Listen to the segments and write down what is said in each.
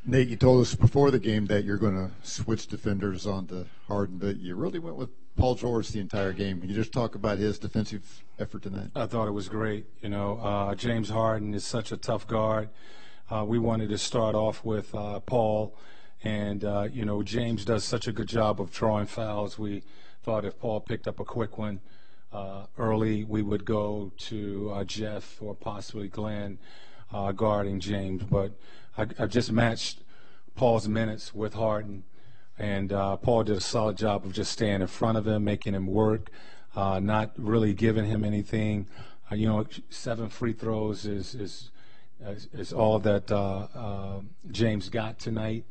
Nate, you told us before the game that you're going to switch defenders onto Harden, but you really went with Paul George the entire game. Can you just talk about his defensive effort tonight? I thought it was great. James Harden is such a tough guard. We wanted to start off with Paul, and, James does such a good job of drawing fouls. We thought if Paul picked up a quick one early, we would go to Jeff or possibly Glenn guarding James. But I just matched Paul's minutes with Harden, and Paul did a solid job of just staying in front of him, making him work, not really giving him anything. 7 free throws is all that James got tonight,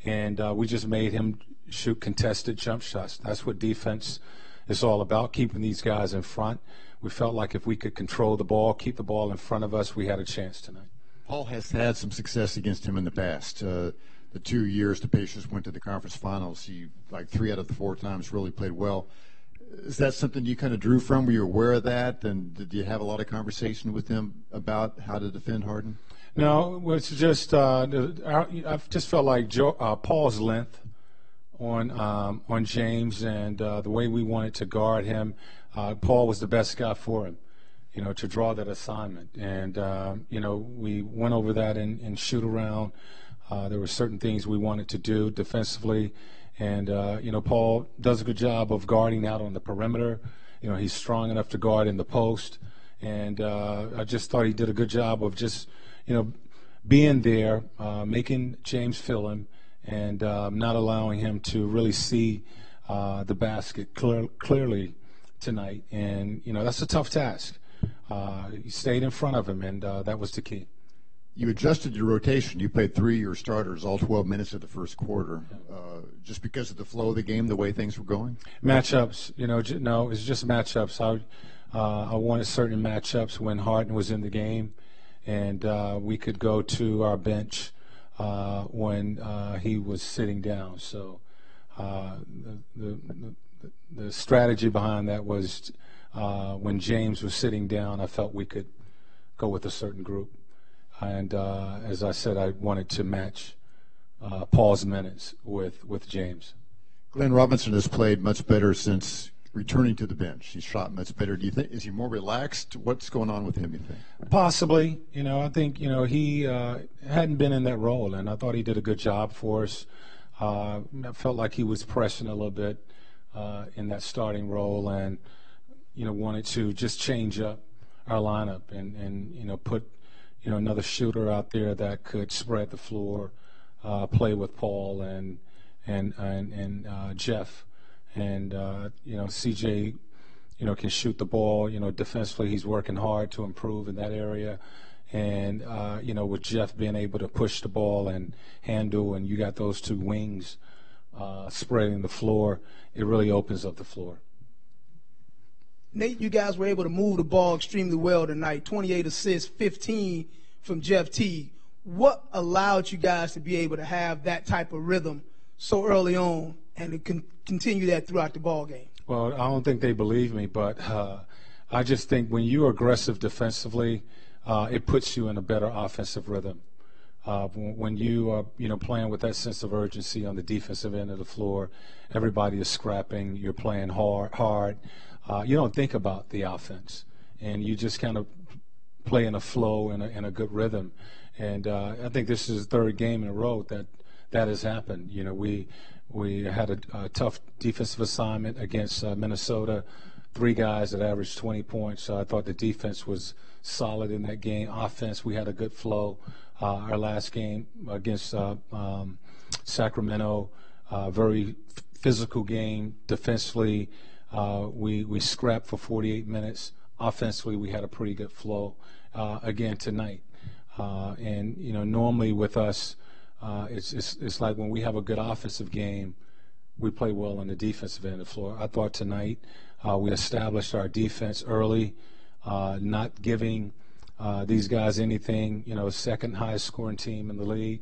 and we just made him shoot contested jump shots. That's what defense is all about, keeping these guys in front. We felt like if we could control the ball, keep the ball in front of us, we had a chance tonight. Paul has had some success against him in the past. The 2 years the Pacers went to the conference finals, he, 3 out of the 4 times, really played well. Is that something you kind of drew from? Were you aware of that? And did you have a lot of conversation with him about how to defend Harden? No, it's just I've just felt like Paul's length on James and the way we wanted to guard him, Paul was the best guy for him, to draw that assignment. And, we went over that in shoot around. There were certain things we wanted to do defensively. And, Paul does a good job of guarding out on the perimeter. He's strong enough to guard in the post. And I just thought he did a good job of just, being there, making James feel him, and not allowing him to really see the basket clearly tonight. And, that's a tough task. He stayed in front of him, and that was the key. You adjusted your rotation. You played 3 of your starters all 12 minutes of the first quarter, just because of the flow of the game, the way things were going? Matchups, no, it's just matchups. I wanted certain matchups when Harden was in the game, and we could go to our bench when he was sitting down. So the strategy behind that was when James was sitting down, I felt we could go with a certain group. And as I said, I wanted to match Paul's minutes with James. Glenn Robinson has played much better since returning to the bench. He's shot much better. Do you think, is he more relaxed? What's going on with him, you think? Possibly. I think, he hadn't been in that role, and I thought he did a good job for us. I felt like he was pressing a little bit in that starting role, and, wanted to just change up our lineup and put another shooter out there that could spread the floor, play with Paul and Jeff. And, CJ, can shoot the ball. Defensively he's working hard to improve in that area. And, with Jeff being able to push the ball and handle, and you got those 2 wings spreading the floor, it really opens up the floor. Nate, you guys were able to move the ball extremely well tonight, 28 assists, 15 from Jeff Teague. What allowed you guys to be able to have that type of rhythm so early on and to continue that throughout the ball game? Well, I don't think they believe me, but I just think when you're aggressive defensively, it puts you in a better offensive rhythm. When you are, playing with that sense of urgency on the defensive end of the floor, everybody is scrapping, you're playing hard. You don't think about the offense, and you just kind of play in a flow and a good rhythm. And I think this is the 3rd game in a row that has happened. We had a tough defensive assignment against Minnesota, 3 guys that averaged 20 points. So I thought the defense was solid in that game. Offense, we had a good flow. Our last game against Sacramento, very physical game. Defensively, we scrapped for 48 minutes. Offensively, we had a pretty good flow again tonight. And normally with us, it's like when we have a good offensive game, we play well on the defensive end of the floor. I thought tonight we established our defense early, not giving these guys anything. 2nd highest scoring team in the league,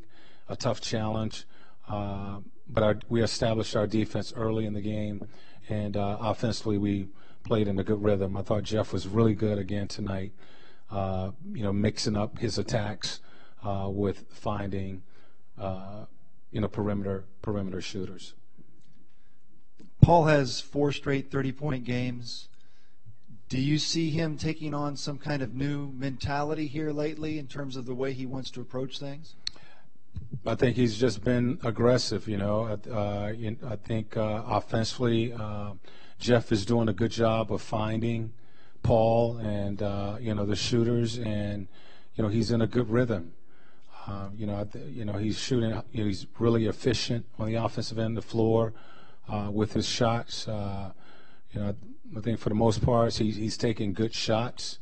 a tough challenge. But we established our defense early in the game, and offensively we played in a good rhythm. I thought Jeff was really good again tonight, mixing up his attacks with finding perimeter shooters. Paul has 4 straight 30-point games. Do you see him taking on some kind of new mentality here lately in terms of the way he wants to approach things? I think he's just been aggressive, I think offensively, Jeff is doing a good job of finding Paul and, the shooters, and, he's in a good rhythm. He's shooting, he's really efficient on the offensive end of the floor with his shots. I think for the most part he's taking good shots,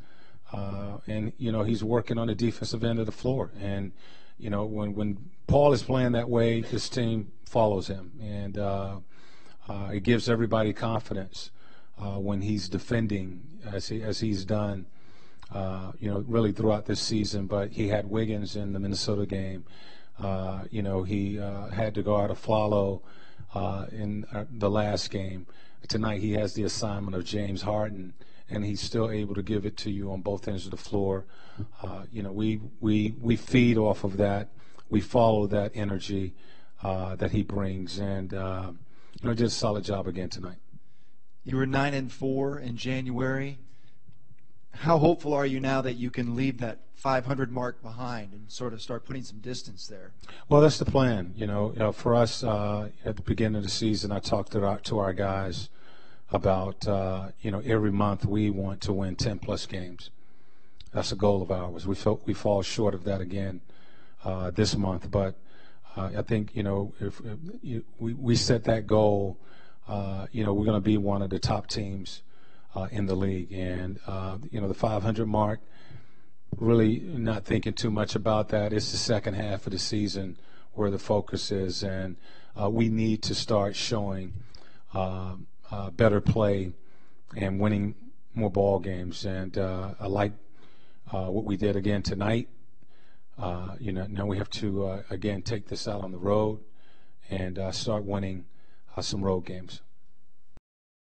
and he's working on the defensive end of the floor. And when Paul is playing that way, this team follows him, and it gives everybody confidence when he's defending as he's done, really throughout this season. But he had Wiggins in the Minnesota game. He had to go out of follow in the last game. Tonight he has the assignment of James Harden, and he's still able to give it to you on both ends of the floor. We feed off of that. We follow that energy that he brings, and did a solid job again tonight. You were 9-4 in January. How hopeful are you now that you can leave that 500 mark behind and sort of start putting some distance there? Well, that's the plan. For us at the beginning of the season, I talked to our guys about, every month we want to win 10-plus games. That's a goal of ours. We fall short of that again this month, but I think, if we set that goal, we're going to be one of the top teams in the league. And, the 500 mark, really not thinking too much about that. It's the second half of the season where the focus is, and we need to start showing better play and winning more ball games. And I like what we did again tonight. Now we have to, again, take this out on the road and start winning some road games.